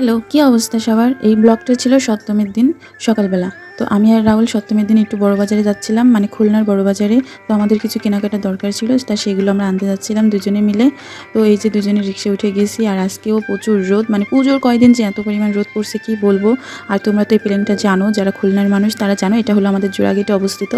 Hello, কি অবস্থা সবার? এই ব্লগটা ছিল সপ্তমীর দিন সকালবেলা। তো আমি আর রাহুল সপ্তমীর দিন একটু বড় বাজারে যাচ্ছিলাম, মানে খুলনার বড় বাজারে। তো আমাদের কিছু কেনাকাটার দরকার ছিল, তা সেগুলো আমরা আনতে যাচ্ছিলাম দুজনে মিলে। তো এই যে দুজনে রিক্সায় উঠে গেছি, আর আজকেও প্রচুর রোদ, মানে পুজোর কয়দিন যে এত পরিমাণ রোদ পড়ছে কি বলবো। আর তোমরা তো এই প্লেনটা জানো, যারা খুলনার মানুষ তারা জানো, এটা হলো আমাদের জোড়াগেটে অবস্থিত।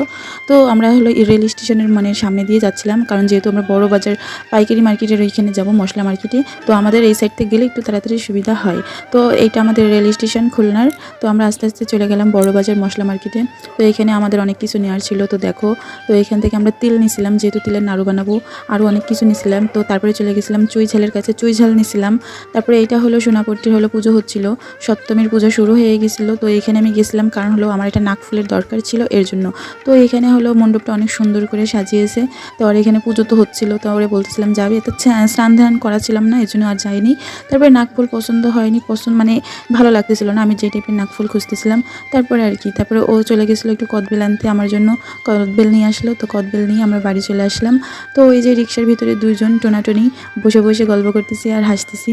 তো আমরা হলো এই রেল স্টেশনের মানে সামনে দিয়ে যাচ্ছিলাম, কারণ যেহেতু আমরা বড় বাজার পাইকারি মার্কেটের ওইখানে যাবো, মশলা মার্কেটে। তো আমাদের এই সাইড থেকে গেলে একটু তাড়াতাড়ি সুবিধা হয়। তো এইটা আমাদের রেল স্টেশন খুলনার। তো আমরা আস্তে আস্তে চলে গেলাম বড়বাজার মশলা মার্কেটে। তো এখানে আমাদের অনেক কিছু নেওয়ার ছিল, তো দেখো। তো এখান থেকে আমরা তিল নিছিলাম, যেহেতু তিলের নাড়ু বানাবো। আরও অনেক কিছু নিছিলাম। তো তারপরে চলে গেছিলাম চুই ঝালের কাছে, চুই ঝাল নিছিলাম। তারপরে এইটা হলো সোনাপট্টির হলো পুজো হচ্ছিল, সপ্তমীর পুজো শুরু হয়ে গেছিলো। তো এখানে আমি গেছিলাম কারণ হলো আমার একটা নাকফুলের দরকার ছিল এর জন্য। তো এখানে হলো মণ্ডপটা অনেক সুন্দর করে সাজিয়েছে। তো আর এখানে পুজো তো হচ্ছিলো, তো ওরে বলতেছিলাম যাবে, তো স্নান ধ্যান করাছিলাম না, এর জন্য আর যাইনি। তারপরে নাকফুল পছন্দ হয়নি, মানে ভালো লাগতেছিল না, আমি যে টাইপের নাকফুল খুঁজতেছিলাম। তারপরে আর কি, তারপরে ও চলে গেছিলো একটু কদবেল আনতে আমার জন্য। কদবেল নিয়ে আসলো, তো কদবেল নিয়ে আমরা বাড়ি চলে আসলাম। তো ওই যে রিক্সার ভিতরে দুইজন টোনাটনি বসে বসে গল্প করতেছি আর হাসতেছি,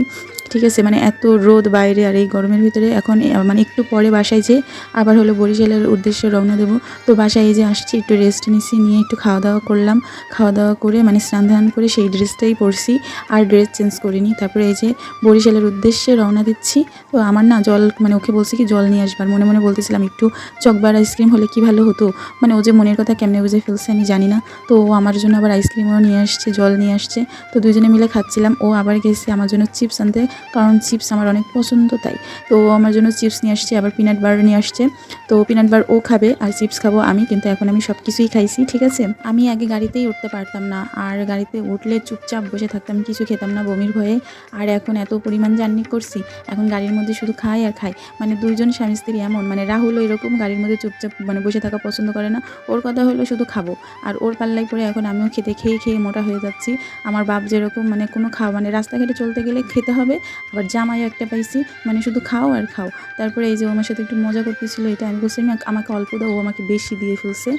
ঠিক আছে। মানে এত রোদ বাইরে, আর এই গরমের ভিতরে এখন মানে একটু পরে বাসায় যে আবার হলো বরিশালের উদ্দেশ্যে রওনা দেবো। তো বাসায় এই যে আসছি, একটু রেস্ট নিছি, নিয়ে একটু খাওয়া দাওয়া করলাম। খাওয়া দাওয়া করে মানে স্নান ধান করে সেই ড্রেসটাই পরছি, আর ড্রেস চেঞ্জ করিনি। তারপরে এই যে বরিশালের উদ্দেশ্যে রওনা দিচ্ছি। তো আমার না জল, মানে ওকে বলছি কি জল নিয়ে আসবার, মনে মনে বলতেছিলাম একটু চকবার আইসক্রিম হলে কি ভালো হতো। মানে ও যে মনের কথা কেমনে বুঝে ফেলছে আমি জানি না। তো ও আমার জন্য আবার আইসক্রিমও নিয়ে আসছে, জল নিয়ে আসছে। তো দুজনে মিলে খাচ্ছিলাম। ও আবার গেছে আমার জন্য চিপস আনতে, কারণ চিপস আমার অনেক পছন্দ তাই। তো ও আমার জন্য চিপস নিয়ে আসছে, আবার পিনাট বাটার নিয়ে আসছে। তো পিনাট বাটার ও খাবে আর চিপস খাবো আমি, কিন্তু এখন আমি সব কিছুই খাইছি, ঠিক আছে। আমি আগে গাড়িতেই উঠতে পারতাম না, আর গাড়িতে উঠলে চুপচাপ বসে থাকতাম, কিছু খেতাম না বমির ভয়ে। আর এখন এত পরিমাণ জার্নি করছি, এখন গাড়ির মধ্যে শুধু খাই আর খাই। মানে দুইজন স্বামী স্ত্রী এমন, মানে রাহুল এরকম গাড়ির মধ্যে চুপচাপ মানে বসে থাকা পছন্দ করে না। ওর কথা হলো শুধু খাবো, আর ওর পাল্লাই পরে এখন আমিও খেতে খেয়ে খেয়ে মোটা হয়ে যাচ্ছি। আমার বাপ যেরকম, মানে কোনো খাওয়া, মানে রাস্তাঘাটে চলতে গেলে খেতে হবে। আবার জামাইও একটা পাইছি, মানে শুধু খাও আর খাও। তারপরে এই যে আমার সাথে একটু মজা করতেছিল, এটা আমি বলছি আমাকে অল্প দাও, ও আমাকে বেশি দিয়ে ফেলছে।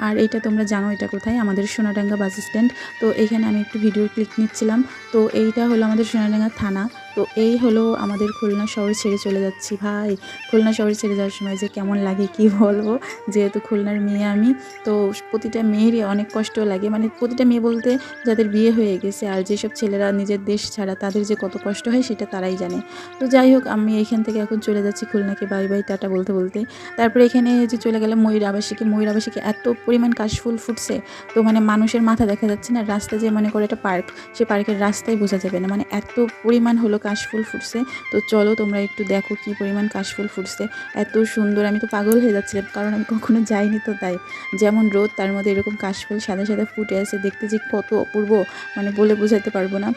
আর এইটা তোমরা জানো এটা কোথায়, আমাদের সোনাডাঙ্গা বাস স্ট্যান্ড। তো এখানে আমি একটু ভিডিও ক্লিক নিচ্ছিলাম। তো এইটা হলো আমাদের সোনাডাঙ্গা থানা। তো এই হলো আমাদের খুলনা শহর ছেড়ে চলে যাচ্ছি ভাই। খুলনা শহর ছেড়ে যাওয়ার সময় যে কেমন লাগে কি বলবো, যেহেতু খুলনার মেয়ে আমি। তো প্রতিটা মেয়েরই অনেক কষ্ট লাগে, মানে প্রতিটা মেয়ে বলতে যাদের বিয়ে হয়ে গেছে, আর যেসব ছেলেরা নিজের দেশ ছাড়া তাদের যে কত কষ্ট হয় সেটা তারাই জানে। তো যাই হোক, আমি এখান থেকে এখন চলে যাচ্ছি খুলনাকে বাই বাই টাটা বলতে বলতে। তারপরে এখানে যে চলে গেলাম ময়ূর আবাসিকে। ময়ূর আবাসিকে এত পরিমাণ কাশফুল ফুটছে, তো মানে মানুষের মাথা দেখা যাচ্ছে না। রাস্তা যে মনে করে একটা পার্ক, সে পার্কের রাস্তায় বোঝা যাবে না, মানে এত পরিমাণ হলো কাশফুল ফুটছে। তো চলো তোমরা একটু দেখো কি পরিমাণ কাশফুল ফুটছে, এত সুন্দর। আমি তো পাগল হয়ে যাচ্ছিলাম, কারণ আমি কখনো যাইনি তো তাই। যেমন রোদ, তার মধ্যে এরকম কাশফুল সাদা সাদা ফুটে আছে, দেখতে যে কত অপূর্ব, মানে বলে বোঝাতে পারবো না।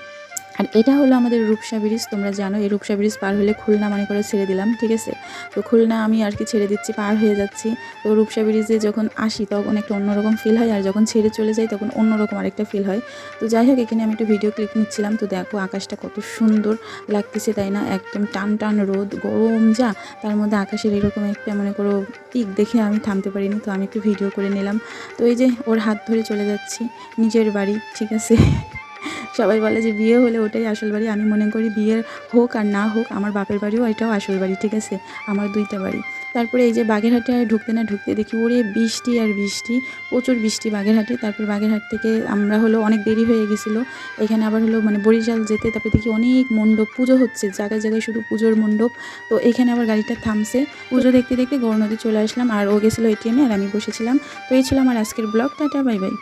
আর এটা হলো আমাদের রূপসা ব্রিজ, তোমরা জানো এই রূপসা ব্রিজ পার হলে খুলনা মানে করে ছেড়ে দিলাম, ঠিক আছে। তো খুলনা আমি আর কি ছেড়ে দিচ্ছি, পার হয়ে যাচ্ছি। তো রূপসা ব্রিজে যখন আসি তখন একটা অন্যরকম ফিল হয়, আর যখন ছেড়ে চলে যাই তখন অন্যরকম আরেকটা ফিল হয়। তো যাই হোক, এখানে আমি একটু ভিডিও ক্লিপ নিচ্ছিলাম। তো দেখো আকাশটা কত সুন্দর লাগতেছে তাই না, একদম টান টান রোদ, গরম যা, তার মধ্যে আকাশের এরকম একটা মনে করো পিক দেখে আমি থামতে পারিনি। তো আমি একটু ভিডিও করে নিলাম। তো এই যে ওর হাত ধরে চলে যাচ্ছি নিজের বাড়ি, ঠিক আছে। সবাই বলে যে বিয়ে হলে ওটাই আসল বাড়ি, আমি মনে করি বিয়ের হোক আর না হোক আমার বাপের বাড়িও এটাও আসল বাড়ি, ঠিক আছে। আমার দুইটা বাড়ি। তারপরে এই যে বাগেরহাটে ঢুকতে না ঢুকতে দেখি ওরে বৃষ্টি আর বৃষ্টি, প্রচুর বৃষ্টি বাগেরহাটে। তারপর বাগেরহাট থেকে আমরা হলো অনেক দেরি হয়ে গেছিলো এখানে আবার হলো মানে বরিশাল যেতে। তারপরে দেখি অনেক মণ্ডপ পুজো হচ্ছে, জায়গায় জায়গায় শুধু পুজোর মণ্ডপ। তো এখানে আবার গাড়িটা থামছে, পুজো দেখতে দেখতে গৌরনদী চলে আসলাম। আর ও গেছিলো এটিএমে, আর আমি বসেছিলাম। তো এই ছিল আমার আজকের ব্লগ, টাটা বাই বাই।